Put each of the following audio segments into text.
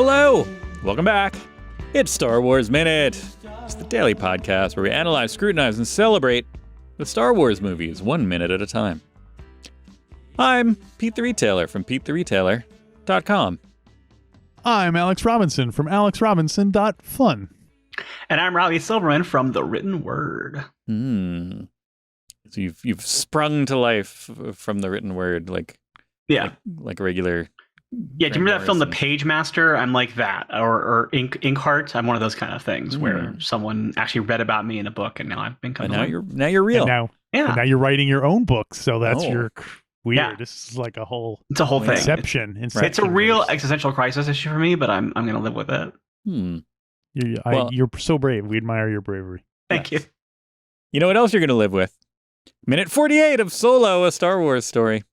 Hello! Welcome back. It's Star Wars Minute. It's the daily podcast where we analyze, scrutinize, and celebrate the Star Wars movies 1 minute at a time. I'm Pete the Retailer from PeteTheRetailer.com. I'm Alex Robinson from AlexRobinson.fun. And I'm Riley Silverman from The Written Word. So you've sprung to life from the written word, like a regular. Yeah, do you remember that film, The Page Master? I'm like that, or Inkheart. I'm one of those kind of things where someone actually read about me in a book, and now I've been coming. And now you're real. And now you're writing your own book, so that's your weird. Yeah. This is like a whole. It's a whole thing. Inception. It's a real existential crisis issue for me, but I'm going to live with it. You're so brave. We admire your bravery. Thank you. You know what else you're going to live with? Minute 48 of Solo, a Star Wars story.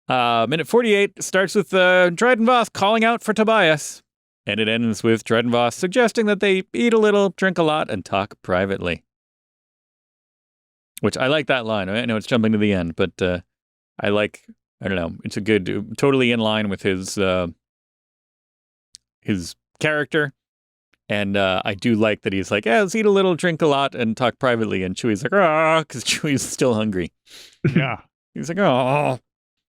Minute 48 starts with Dryden Voss calling out for Tobias, and it ends with Dryden Voss suggesting that they eat a little, drink a lot, and talk privately. Which I like that line. I know it's jumping to the end, but I don't know, it's a good, totally in line with his character. And I do like that he's like, let's eat a little, drink a lot, and talk privately. And Chewie's like, because Chewie's still hungry. Yeah. He's like, oh.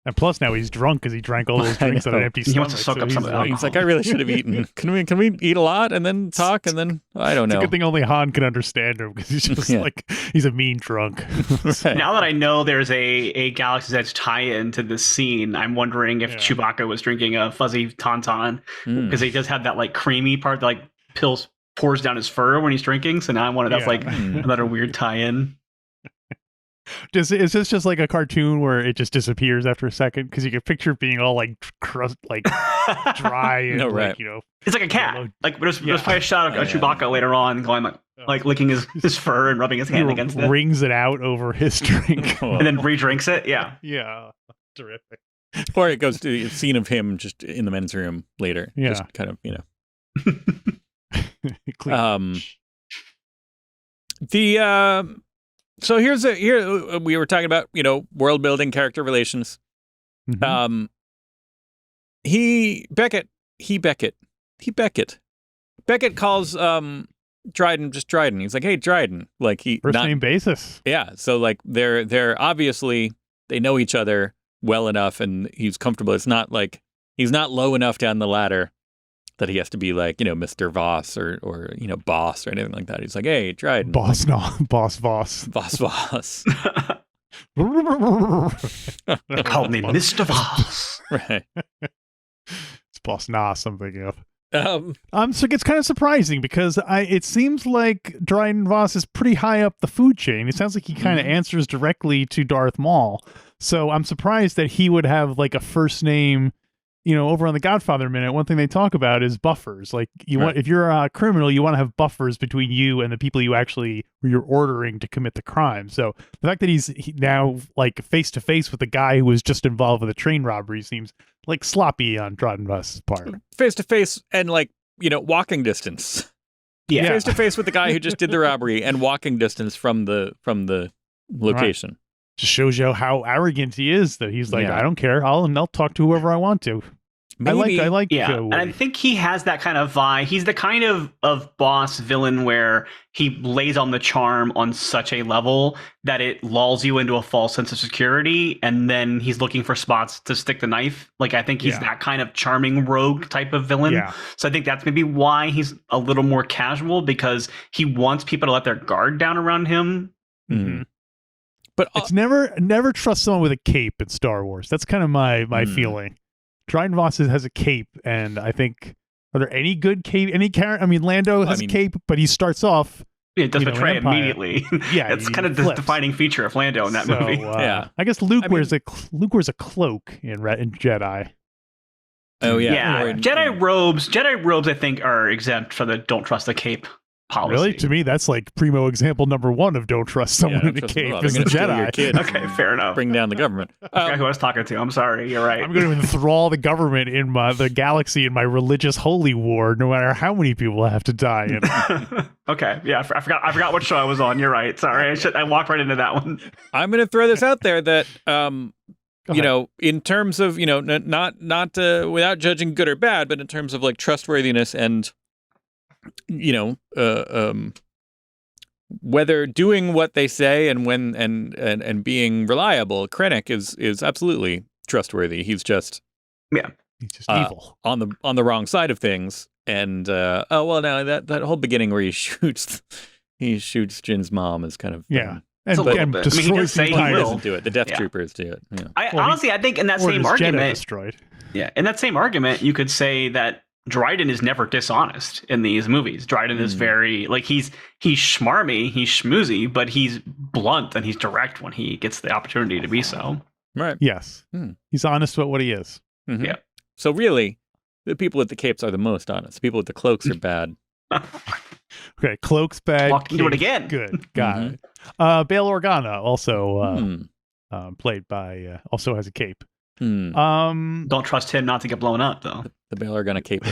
And plus now he's drunk because he drank all those drinks on an empty stomach. He wants to soak up some of the alcohol. He's like, I really should have eaten. Can we eat a lot and then talk and then, I don't know. It's a good thing only Han can understand him because he's just like, he's a mean drunk. Right. Now that I know there's a Galaxy's Edge tie-in to this scene, I'm wondering if Chewbacca was drinking a fuzzy tauntaun because he does have that like creamy part that like pours down his fur when he's drinking. So now I wanted that's like another weird tie-in. Is this just like a cartoon where it just disappears after a second? Because you can picture it being all like crust, like dry and like, you know. It's like a cat. Like there's probably a shot of Chewbacca later on going like licking his fur and rubbing his hand against it. Wrings it out over his drink. And then re-drinks it. Yeah. Yeah. Terrific. Or it goes to a scene of him just in the men's room later. Yeah. Just kind of, So here we were talking about, world building, character relations. Mm-hmm. Beckett calls Dryden just Dryden. He's like, hey, Dryden. Like first name basis. Yeah. So like they're obviously they know each other well enough and he's comfortable. It's not like he's not low enough down the ladder that he has to be like, Mr. Voss or boss or anything like that. He's like, hey, Dryden. Boss Voss. Boss Voss. They called me Mr. Voss. Right. It's Boss Noss I'm thinking of. So it's kind of surprising because it seems like Dryden Voss is pretty high up the food chain. It sounds like he kind of answers directly to Darth Maul. So I'm surprised that he would have like a first name. Over on the Godfather Minute, one thing they talk about is buffers. Like want, if you're a criminal, you want to have buffers between you and the people you're ordering to commit the crime. So the fact that he's now like face to face with the guy who was just involved with a train robbery seems like sloppy on Dryden Voss's part. Face to face and like walking distance. Yeah, face to face with the guy who just did the robbery and walking distance from the location. Right. Just shows you how arrogant he is that he's like, I don't care. I'll talk to whoever I want to. Maybe. I like. Yeah, and I think he has that kind of vibe. He's the kind of boss villain where he lays on the charm on such a level that it lulls you into a false sense of security, and then he's looking for spots to stick the knife. Like I think he's that kind of charming rogue type of villain. Yeah. So I think that's maybe why he's a little more casual because he wants people to let their guard down around him. Mm-hmm. But it's never trust someone with a cape in Star Wars. That's kind of my feeling. Dryden Voss has a cape, and I think are there any good cape? Any character? I mean, Lando has a cape, but he starts off. It does betray immediately. Yeah, it's kind of the defining feature of Lando in that movie. I guess Luke wears a cloak in Jedi. Oh yeah, yeah. Jedi robes. I think are exempt for the don't trust the cape policy. Really? To me, that's like primo example number 1 of don't trust someone in a cape as a Jedi. Okay, fair enough. Bring down the government. I forgot who I was talking to. I'm sorry. You're right. I'm going to enthrall the government in the galaxy in my religious holy war, no matter how many people I have to die in. Okay, yeah, I forgot what show I was on. You're right. Sorry, I walked right into that one. I'm going to throw this out there that you know, in terms of, you know, not without judging good or bad, but in terms of like trustworthiness and, you know, whether doing what they say and when and being reliable, Krennic is absolutely trustworthy. He's just he's just evil on the wrong side of things. And now that whole beginning where he shoots Jin's mom is kind of and destroys he does say he will. Doesn't do it. The Death Troopers do it. Yeah. I think in that same argument, destroyed. Yeah, in that same argument, you could say that Dryden is never dishonest in these movies. Dryden is very he's schmarmy, he's schmoozy, but he's blunt and he's direct when he gets the opportunity to be so. Right. Yes. He's honest about what he is. Mm-hmm. Yeah. So really, the people with the capes are the most honest. The people with the cloaks are bad. Okay, cloak's bad. Walked into it again. Good. Got it. Bail Organa also played by also has a cape. Don't trust him not to get blown up though. The Bail Organa cape.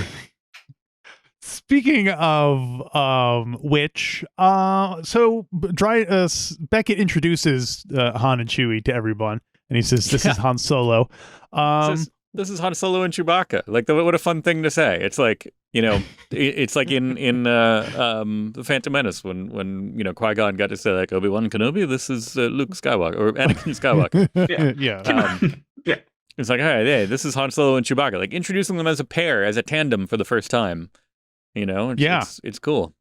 Speaking of which, so Beckett introduces Han and Chewie to everyone, and he says, "This is Han Solo." This is Han Solo and Chewbacca. Like, what a fun thing to say. It's like, you know, it's like in The Phantom Menace when you know, Qui-Gon got to say, like, Obi-Wan Kenobi, this is Luke Skywalker, or Anakin Skywalker. Yeah. It's like, hey, this is Han Solo and Chewbacca. Like, introducing them as a pair, as a tandem for the first time. You know? It's cool.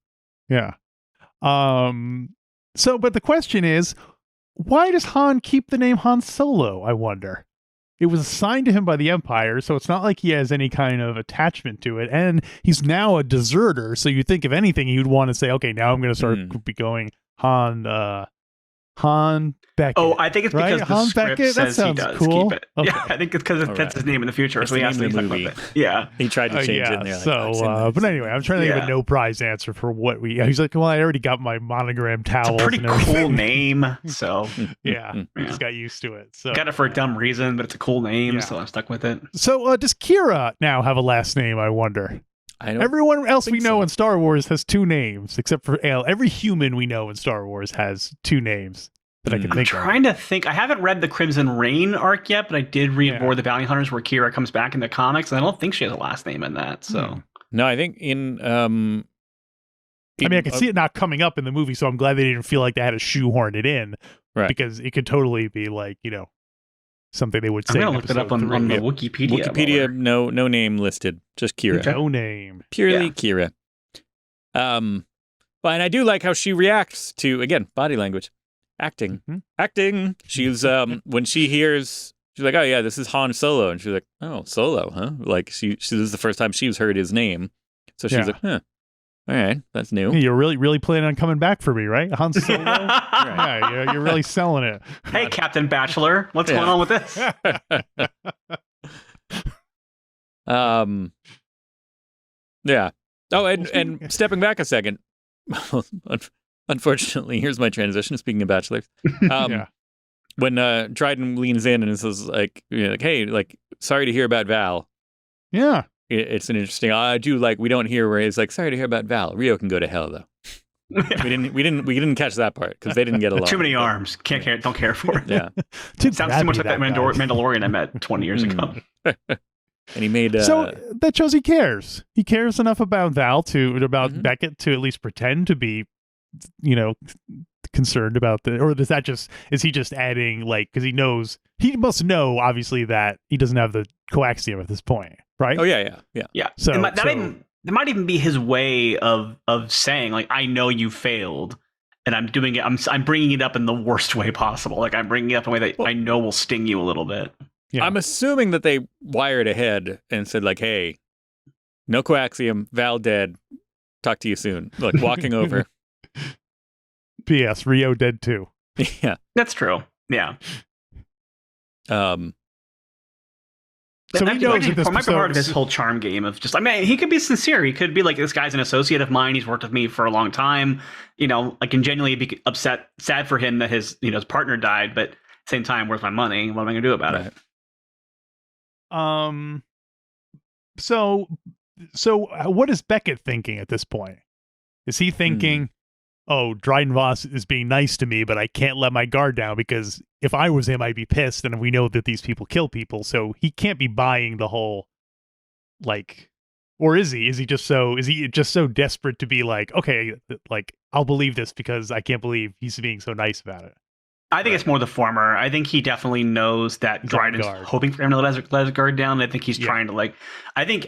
Yeah. So, but the question is, why does Han keep the name Han Solo, I wonder? It was assigned to him by the Empire, so it's not like he has any kind of attachment to it. And he's now a deserter, so you think if anything, you'd want to say, okay, now I'm going to start going Han Beckett. Oh, I think it's because the Han script Beckett? says that he sounds does cool. keep it. Okay. Yeah, I think it's because that's his name in the future, It's so he has to the be movie. with it. Yeah. He tried to change it. And they're like, so, but anyway, I'm trying to think of a no prize answer for what we. He's like, well, I already got my monogram towels. It's a pretty cool name, so yeah, just got used to it. So got it for a dumb reason, but it's a cool name, so I'm stuck with it. So, does Kira now have a last name? I wonder. Everyone else we know in Star Wars has two names, except for Ale. Every human we know in Star Wars has two names. That I can think I'm trying to think. I haven't read the Crimson Reign arc yet, but I did read War of the Bounty Hunters, where Kira comes back in the comics, and I don't think she has a last name in that. So no, I think in. I mean, I can see it not coming up in the movie, so I'm glad they didn't feel like they had to shoehorn it in, right? Because it could totally be like, you know, something they would say. I'm gonna look it up on the Wikipedia. Wikipedia, no name listed, just Kira. No name, purely Kira. But and I do like how she reacts to, again, body language. Acting. She's when she hears, she's like, oh yeah, this is Han Solo, and she's like, oh, Solo, huh? Like this is the first time she's heard his name, so she's like, huh, all right, that's new. You're really planning on coming back for me, right, Han Solo? Yeah, you're really selling it. Hey, Captain Bachelor, what's going on with this? Yeah. Oh, and stepping back a second. Unfortunately, here's my transition. Speaking of bachelors, when Dryden leans in and says, like, you know, like, hey, like, sorry to hear about Val. Yeah, it's an interesting. I do like we don't hear where he's like, sorry to hear about Val. Rio can go to hell though. We didn't catch that part because they didn't get along. Too many arms. Can't care. Don't care for it. Yeah, sounds too much like that Mandalorian I met 20 years ago. And he made so that shows he cares. He cares enough about Val Beckett to at least pretend to be, you know, concerned about or is he just adding, like, because he must know obviously that he doesn't have the coaxium at this point, right? Oh yeah. So that might even be his way of saying, like, I know you failed and I'm doing it. I'm bringing it up in the worst way possible. Like, I'm bringing it up in a way that I know will sting you a little bit. Yeah. I'm assuming that they wired ahead and said, like, hey, no coaxium, Val dead, talk to you soon. Like, walking over. P.S. Rio dead too. Yeah. That's true. Yeah. So he knows that this might be part of his whole charm game of just, I mean, he could be sincere. He could be like, this guy's an associate of mine. He's worked with me for a long time. You know, I can genuinely be sad for him that his partner died, but at the same time, where's my money? What am I going to do about it? So what is Beckett thinking at this point? Is he thinking, oh, Dryden Voss is being nice to me, but I can't let my guard down because if I was him, I'd be pissed. And we know that these people kill people. So he can't be buying the whole, like, or is he? Is he just so desperate to be like, okay, like, I'll believe this because I can't believe he's being so nice about it. I think it's more the former. I think he definitely knows that Dryden's hoping for him to let his guard down. I think he's trying to, like, I think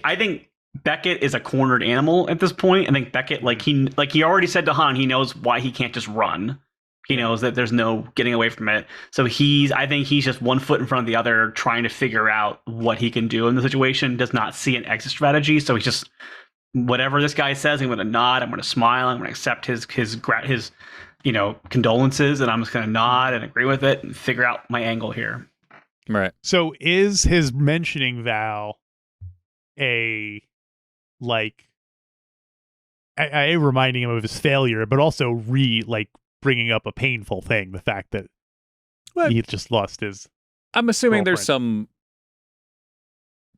Beckett is a cornered animal at this point. I think Beckett, he already said to Han, he knows why he can't just run. He knows that there's no getting away from it. So I think he's just one foot in front of the other, trying to figure out what he can do in the situation. Does not see an exit strategy. So he's just, whatever this guy says, I'm going to nod. I'm going to smile. I'm going to accept his condolences, and I'm just going to nod and agree with it and figure out my angle here. Right. So is his mentioning Val a, like, I reminding him of his failure, but also bringing up a painful thing, the fact that he just lost his I'm assuming girlfriend. There's some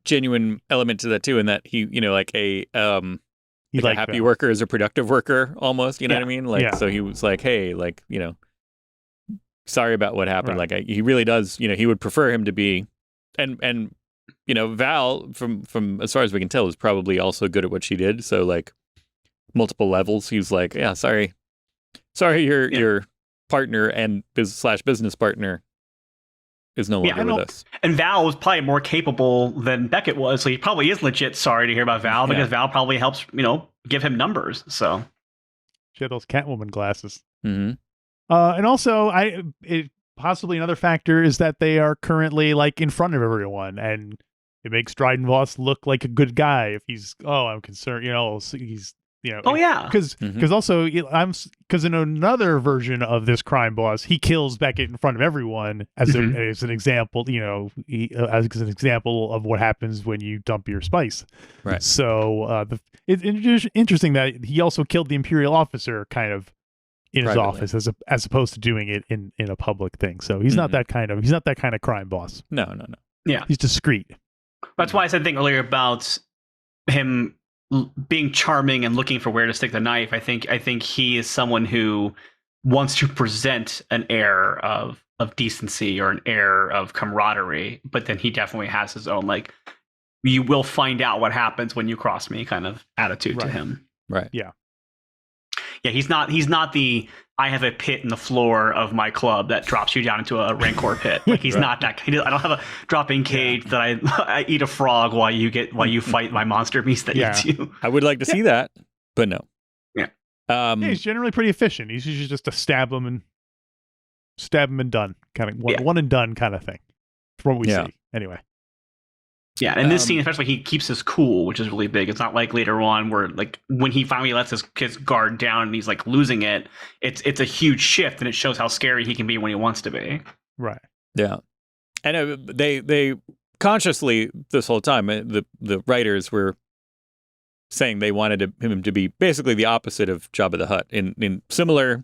genuine element to that too, in that he, a happy worker is a productive worker almost, you know what I mean? Like, so he was like, hey, like, sorry about what happened. Right. Like, he really does, he would prefer him to be, and Val, from as far as we can tell, is probably also good at what she did. So, like, multiple levels, he's like, yeah, sorry, your partner and business partner is no longer with us. And Val was probably more capable than Beckett was, so he probably is legit sorry to hear about Val, because Val probably helps, give him numbers. So she had those Catwoman glasses. Mm-hmm. And also, possibly another factor is that they are currently, like, in front of everyone, and it makes Dryden Voss look like a good guy if he's, I'm concerned, he's, because also because in another version of this crime boss, he kills Beckett in front of everyone as an example, as an example of what happens when you dump your spice. Right. So it's interesting that he also killed the Imperial officer kind of in his office as opposed to doing it in a public thing. So he's not that kind of crime boss. No. Yeah, he's discreet. That's why I said the thing earlier about him being charming and looking for where to stick the knife. I think he is someone who wants to present an air of decency or an air of camaraderie, but then he definitely has his own, like, you will find out what happens when you cross me kind of attitude to him. Right. Yeah. Yeah, he's not the I have a pit in the floor of my club that drops you down into a rancor pit. Like, he's not that. I don't have a dropping cage that I eat a frog while you fight my monster beast that eats you. I would like to see that, but no. Yeah. He's generally pretty efficient. He's usually just to stab him and done, kind of one and done kind of thing. From what we see, anyway. Yeah, and this scene especially, he keeps his cool, which is really big. It's not like later on where, like, when he finally lets his guard down and he's, like, losing it, it's a huge shift, and it shows how scary he can be when he wants to be. Right. Yeah. And they consciously, this whole time, the writers were saying they wanted him to be basically the opposite of Jabba the Hutt in similar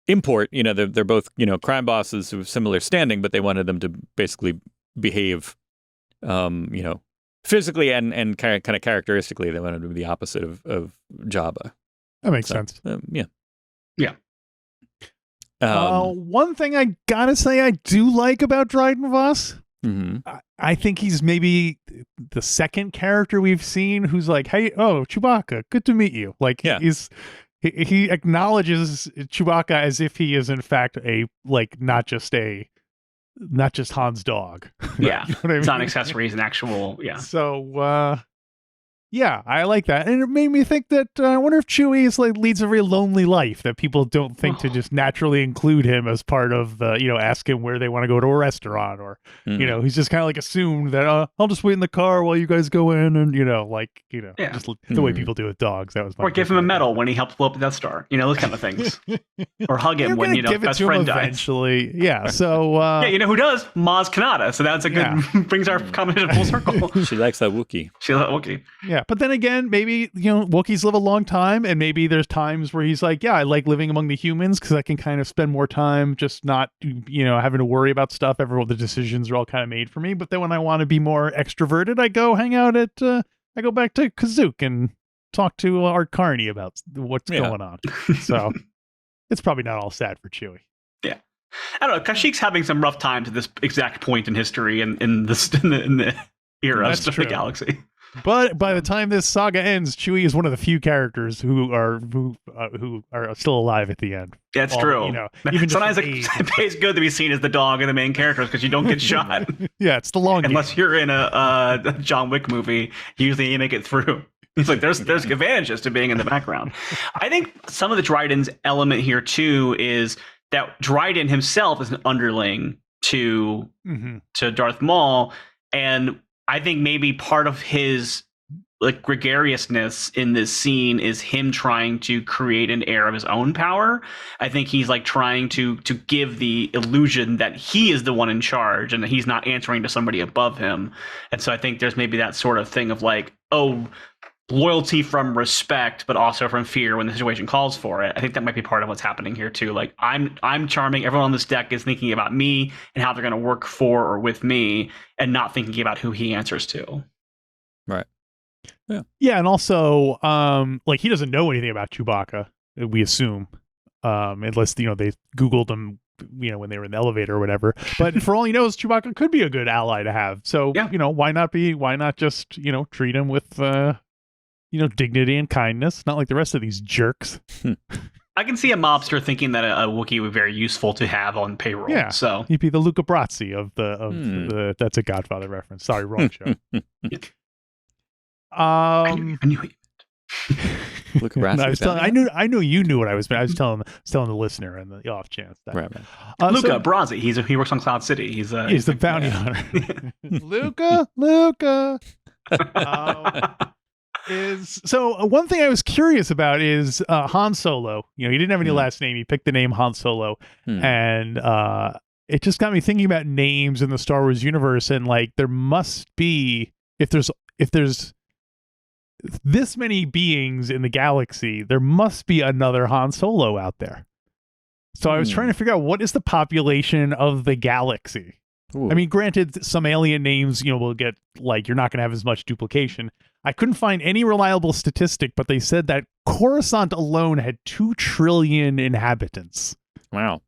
import. They're both, crime bosses who have similar standing, but they wanted them to basically behave physically and kind of characteristically. They wanted to be the opposite of Jabba. That makes sense. Yeah. One thing I gotta say I do like about Dryden Voss, I think he's maybe the second character we've seen who's like, hey, Chewbacca, good to meet you. Like, he acknowledges Chewbacca as if he is in fact not just Han's dog. Yeah. You know what I mean? It's not accessories, an actual, So, I like that. And it made me think that I wonder if Chewie leads a very lonely life, that people don't think to just naturally include him as part of the, ask him where they want to go to a restaurant, or, he's just kind of assumed that I'll just wait in the car while you guys go in and, just the way people do with dogs. That was my Or give him a medal when he helped blow up the Death Star, those kind of things. Or hug him when, best friend dies. Eventually. Yeah. So, yeah, who does? Maz Kanata. So that's a good, brings our conversation full circle. She likes that Wookiee. Yeah. But then again, maybe, Wookiees live a long time, and maybe there's times where he's like, yeah, I like living among the humans because I can kind of spend more time just not, having to worry about stuff. The decisions are all kind of made for me. But then when I want to be more extroverted, I go hang out I go back to Kazook and talk to Art Carney about what's going on. So it's probably not all sad for Chewie. Yeah. I don't know. Kashyyyk's having some rough times at this exact point in history and in the era of the galaxy. But by the time this saga ends, Chewie is one of the few characters who are still alive at the end. That's true. You know, even sometimes it pays good to be seen as the dog and the main characters because you don't get shot. Yeah, it's the long unless you're in a John Wick movie. Usually you make it through. It's like there's advantages to being in the background. I think some of the Dryden's element here too is that Dryden himself is an underling to Darth Maul, and I think maybe part of his like gregariousness in this scene is him trying to create an air of his own power. I think he's like trying to give the illusion that he is the one in charge and that he's not answering to somebody above him. And so I think there's maybe that sort of thing of like, oh, loyalty from respect, but also from fear when the situation calls for it. I think that might be part of what's happening here too. Like I'm charming. Everyone on this deck is thinking about me and how they're going to work for or with me, and not thinking about who he answers to. Right. Yeah. Yeah, and also, like he doesn't know anything about Chewbacca. We assume, unless they Googled him, when they were in the elevator or whatever. But for all he knows, Chewbacca could be a good ally to have. So why not just treat him with dignity and kindness, not like the rest of these jerks. I can see a mobster thinking that a Wookiee would be very useful to have on payroll. Yeah, so he'd be the Luca Brasi of the. That's a Godfather reference. Sorry, wrong show. I knew it. Luca Brasi. I knew you knew what I was. I was telling the listener and the off chance. Right. Luca Brasi. He works on Cloud City. He's the bounty hunter. Luca. So one thing I was curious about is Han Solo. He didn't have any last name. He picked the name Han Solo, and it just got me thinking about names in the Star Wars universe. And like, there must be, if there's this many beings in the galaxy, there must be another Han Solo out there. So I was trying to figure out what is the population of the galaxy. Ooh. I mean, granted, some alien names, will get like, you're not going to have as much duplication. I couldn't find any reliable statistic, but they said that Coruscant alone had 2 trillion inhabitants. Wow.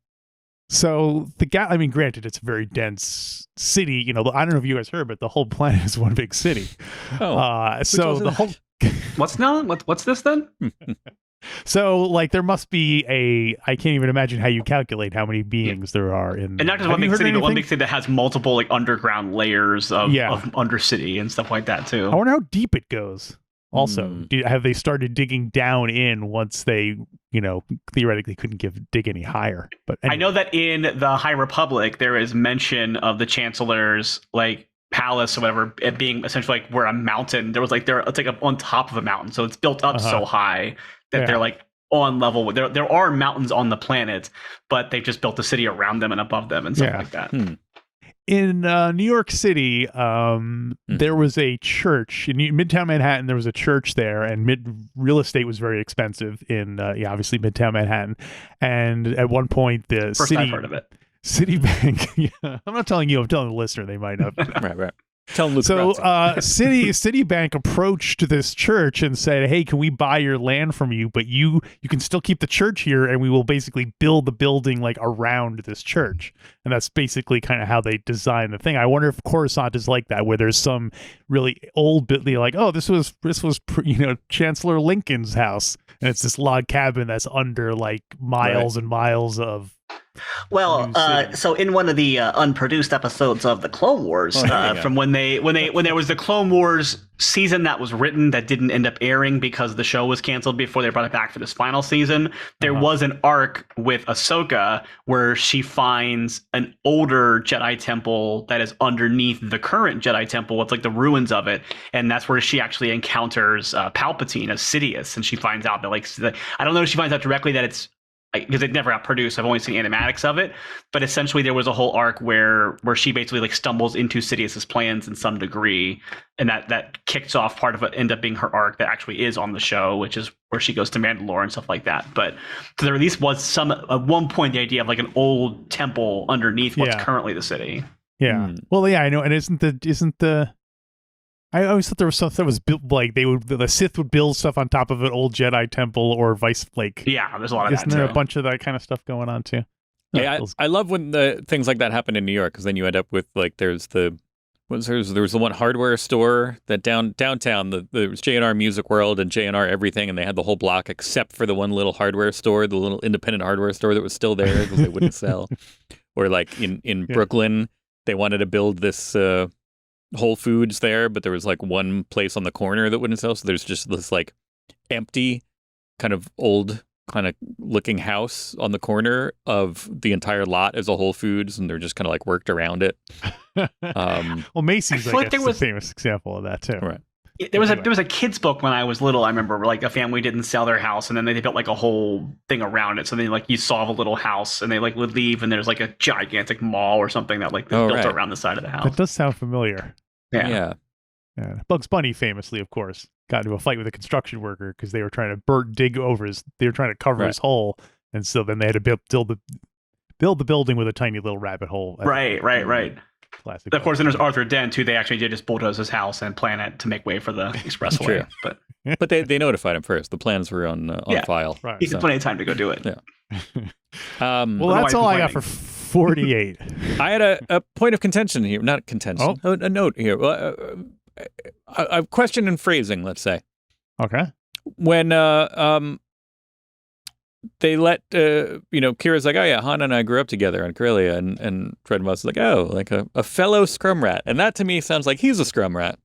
So granted, it's a very dense city. I don't know if you guys heard, but the whole planet is one big city. Oh, so the whole. What's this then? So, like, there must be I can't even imagine how you calculate how many beings there are in. And not just one big city, but one big city that has multiple, like, underground layers of undercity and stuff like that, too. I wonder how deep it goes. Also, have they started digging down in once they, theoretically couldn't dig any higher? But anyway. I know that in the High Republic, there is mention of the Chancellor's, like, palace or whatever, it being essentially like where a mountain, it's like up on top of a mountain, so it's built up so high that they're like on level with there are mountains on the planet, but they've just built a city around them and above them and stuff like that. In New York City, there was a church in Midtown Manhattan. There was a church there, and real estate was very expensive in obviously Midtown Manhattan. And at one point, the First city I've heard of it. Citibank. I'm not telling you. I'm telling the listener. They might have. Right. Tell them. So, Citibank approached this church and said, "Hey, can we buy your land from you? But you can still keep the church here, and we will basically build the building like around this church." And that's basically kind of how they designed the thing. I wonder if Coruscant is like that, where there's some really old bit. They're like, "Oh, this was Chancellor Lincoln's house," and it's this log cabin that's under like miles and miles of. Well, so in one of the unproduced episodes of the Clone Wars, from when there was the Clone Wars season that was written that didn't end up airing because the show was canceled before they brought it back for this final season, there was an arc with Ahsoka where she finds an older Jedi temple that is underneath the current Jedi temple. It's like the ruins of it, and that's where she actually encounters Palpatine as Sidious, and she finds out that I don't know if she finds out directly that it's because it never got produced. I've only seen animatics of it, but essentially there was a whole arc where she basically like stumbles into Sidious's plans in some degree, and that kicks off part of what ended up being her arc that actually is on the show, which is where she goes to Mandalore and stuff like that. But so there at least was at one point the idea of like an old temple underneath what's currently the city. Yeah. Well, yeah, I know. And isn't the I always thought there was stuff that was built like the Sith would build stuff on top of an old Jedi temple or vice. Like, yeah, there's a lot of isn't that there too. a bunch of that kind of stuff going on too? Yeah, I love when the things like that happen in New York, because then you end up with like there was the one hardware store that downtown there was J&R Music World and J&R Everything, and they had the whole block except for the one little hardware store, the little independent hardware store that was still there because they wouldn't sell. Or like in Brooklyn, they wanted to build this Whole Foods there, but there was like one place on the corner that wouldn't sell, so there's just this like empty kind of old kind of looking house on the corner of the entire lot as a Whole Foods, and they're just kind of like worked around it. Well, Macy's, I guess, is a famous example of that too. Right. There was a kid's book when I was little. I remember where, like, a family didn't sell their house, and then they built like a whole thing around it. So then, like, you saw a little house, and they like would leave, and there's like a gigantic mall or something that like built around the side of the house. That does sound familiar. Yeah. Bugs Bunny famously, of course, got into a fight with a construction worker because they were trying to dig over they were trying to cover his hole, and so then they had to build the building with a tiny little rabbit hole. Right. Classic. Of course, then there's Arthur Dent, who they actually did just bulldoze his house and plan it to make way for the expressway. But they notified him first. The plans were on file. Right. He had plenty of time to go do it. Yeah. Well, that's all I got for 48. I had a point of contention here. Not contention. Oh. A note here. A question in phrasing, let's say. Okay. When they let Kira's like, oh yeah, Han and I grew up together on Corellia, and Dryden Voss is like, oh, like a fellow scrum rat, and that to me sounds like he's a scrum rat.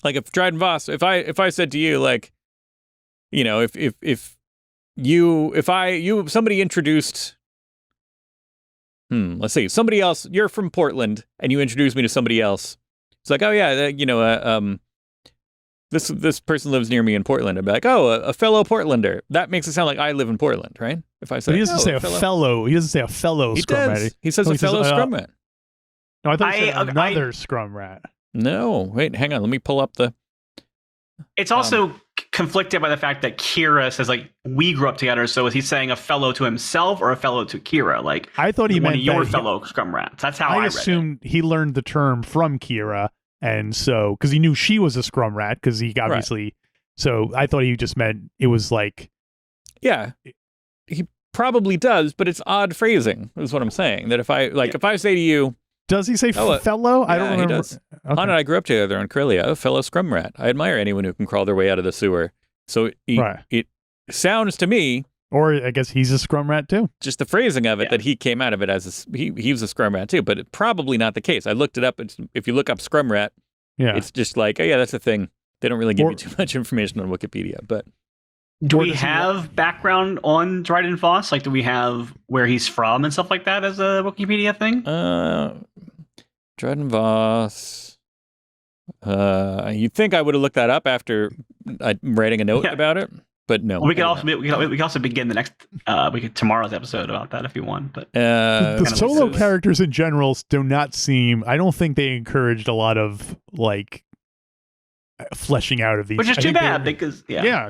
Like if Dryden Voss, if I said to you, like, if somebody introduced, let's see, somebody else, you're from Portland, and you introduce me to somebody else. It's like, oh yeah, this person lives near me in Portland. I'd be like, oh, a fellow Portlander. That makes it sound like I live in Portland, right? If I say, but he doesn't say a fellow. He doesn't say a fellow scrum rat. He says a fellow scrum rat. No, I thought he said another scrum rat. No, wait, hang on. Let me pull up the. It's also conflicted by the fact that Kira says, like, we grew up together. So is he saying a fellow to himself or a fellow to Kira? Like, I thought he meant one of your fellow scrum rats. That's how I read it. assumed he learned the term from Kira. And so, because he knew she was a scrum rat, because he obviously, so I thought he just meant it was like. Yeah, he probably does, but it's odd phrasing, is what I'm saying. That if I say to you. Does he say fellow? Yeah, I don't remember. He does. Okay. Han and I grew up together on Corellia, a fellow scrum rat. I admire anyone who can crawl their way out of the sewer. So it sounds to me. Or I guess he's a scrum rat too. Just the phrasing of it, that he came out of it as he was a scrum rat too, but it's probably not the case. I looked it up. If you look up scrum rat, it's just like, oh yeah, that's a thing. They don't really give you too much information on Wikipedia. But do we have background on Dryden Voss? Like, do we have where he's from and stuff like that as a Wikipedia thing? Dryden Voss. You'd think I would have looked that up after writing a note about it. But no, we can also begin the next tomorrow's episode about that if you want. But the solo characters in general do not seem. I don't think they encouraged a lot of like fleshing out of these, which is too bad because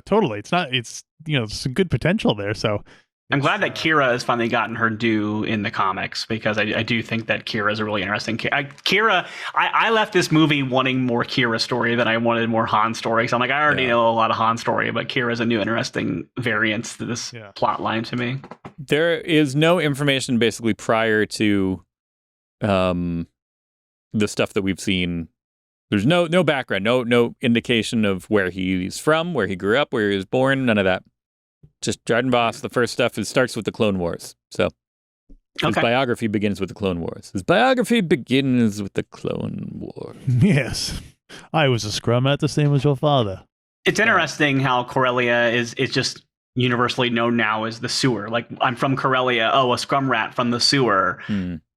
totally. It's not. It's some good potential there. So I'm glad that Kira has finally gotten her due in the comics, because I do think that Kira is a really interesting Kira. I left this movie wanting more Kira story than I wanted more Han story. So I'm like, I already know a lot of Han story, but Kira is a new interesting variant to this plot line to me. There is no information basically prior to the stuff that we've seen. There's no background, no indication of where he's from, where he grew up, where he was born, none of that. Just Dryden Voss, the first stuff starts with the Clone Wars. So his biography begins with the Clone Wars. Yes. I was a scrum rat the same as your father. It's interesting how Corellia is just universally known now as the sewer. Like, I'm from Corellia. Oh, a scrum rat from the sewer.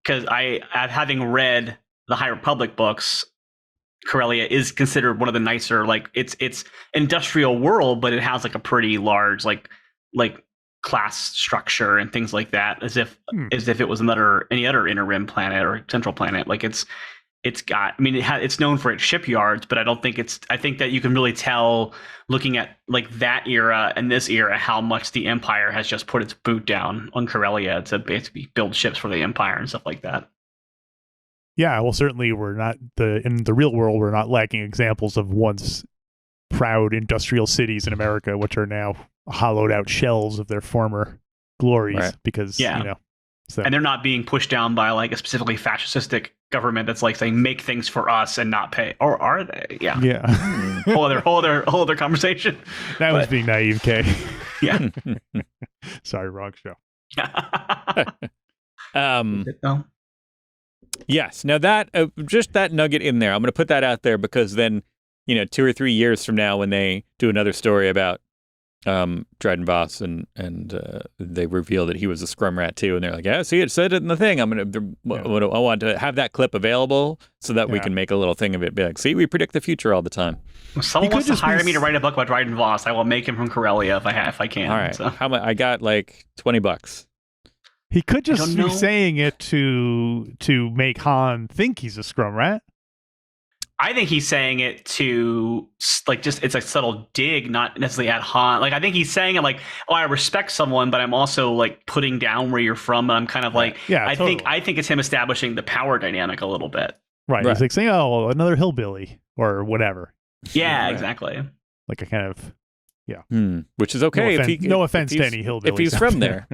Because having read the High Republic books, Corellia is considered one of the nicer, like, it's industrial world, but it has like a pretty large like class structure and things like that, as if it was any other inner rim planet or central planet. Like, it's got, I mean, it's known for its shipyards, but I think that you can really tell looking at like that era and this era how much the Empire has just put its boot down on Corellia to basically build ships for the Empire and stuff like that. Yeah, well, certainly in the real world, we're not lacking examples of once proud industrial cities in America, which are now hollowed out shells of their former glories because, So. And they're not being pushed down by like a specifically fascistic government that's like saying make things for us and not pay, or are they? Yeah. whole other conversation. That was being naive, Kay. Yeah. Sorry, wrong show. Yes. Now that just that nugget in there, I'm going to put that out there because then 2 or 3 years from now, when they do another story about Dryden Voss and they reveal that he was a scrum rat too, and they're like, yeah, see, it said it in the thing. I want to have that clip available so that we can make a little thing of it. Be like, see, we predict the future all the time. If someone wants to hire me to write a book about Dryden Voss, I will make him from Corellia if I can. All right, so. How much? I got like $20. He could just be saying it to make Han think he's a scrum rat. I think he's saying it to like just it's a subtle dig, not necessarily at Han. Like I think he's saying it like, oh, I respect someone, but I'm also like putting down where you're from. And I'm kind of like, I think it's him establishing the power dynamic a little bit. Right. He's like saying, oh, another hillbilly or whatever. Yeah, exactly. Like a kind of which is okay. No offense to any hillbillies if he's from there.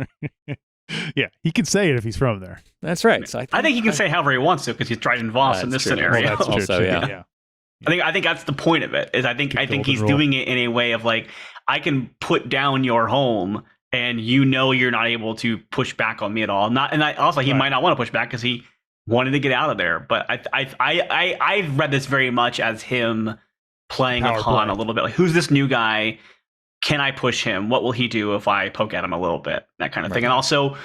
Yeah, he can say it if he's from there. That's right. So I think he can say however he wants to because he's Dryden Voss in this scenario. Well, that's also, true. Yeah. I think that's the point of it. Is I think he's doing it in a way of like, I can put down your home and you're not able to push back on me at all. He might not want to push back because he wanted to get out of there. But I've read this very much as him playing with Han a little bit. Like, who's this new guy? Can I push him? What will he do if I poke at him a little bit? That kind of thing. And also,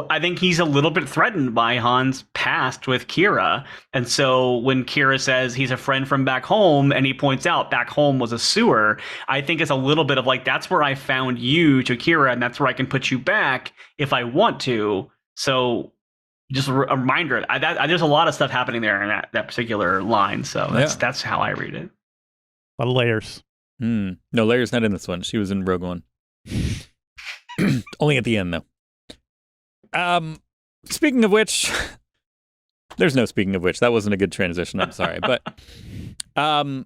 I think he's a little bit threatened by Han's past with Kira. And so when Kira says he's a friend from back home and he points out back home was a sewer, I think it's a little bit of like, that's where I found you to Kira and that's where I can put you back if I want to. So just a reminder, there's a lot of stuff happening there in that particular line. So that's how I read it. A lot of layers. No, Leia's not in this one. She was in Rogue One. Only at the end, though. Speaking of which, there's no speaking of which. That wasn't a good transition. I'm sorry. But, Riley,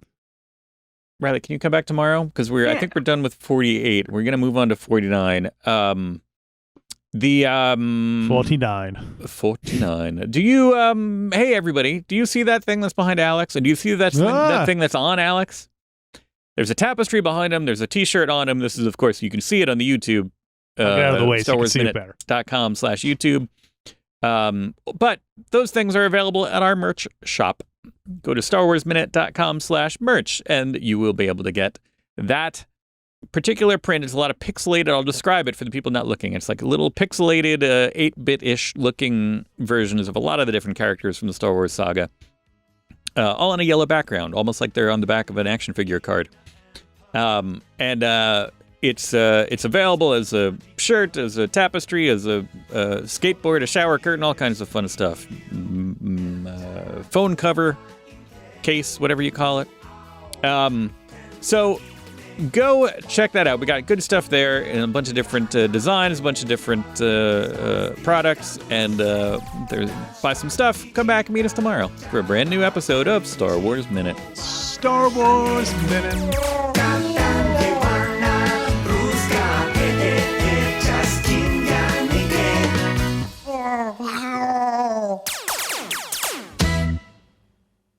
can you come back tomorrow? Because I think we're done with 48. We're going to move on to 49. 49. Do you, hey, everybody, do you see that thing that's behind Alex? And do you see that thing that's on Alex? There's a tapestry behind him. There's a T-shirt on him. This is, of course, you can see it on the YouTube. Get out of the way so you can see it better. StarWarsMinute.com/YouTube. But those things are available at our merch shop. Go to StarWarsMinute.com/merch, and you will be able to get that particular print. It's a lot of pixelated. I'll describe it for the people not looking. It's like a little pixelated, 8-bit-ish looking versions of a lot of the different characters from the Star Wars saga. All on a yellow background, almost like they're on the back of an action figure card. It's available as a shirt, as a tapestry, as a skateboard, a shower curtain, all kinds of fun stuff. Phone cover, case, whatever you call it. So go check that out. We got good stuff there and a bunch of different designs, a bunch of different products, and buy some stuff. Come back and meet us tomorrow for a brand new episode of Star Wars Minute. Star Wars Minute.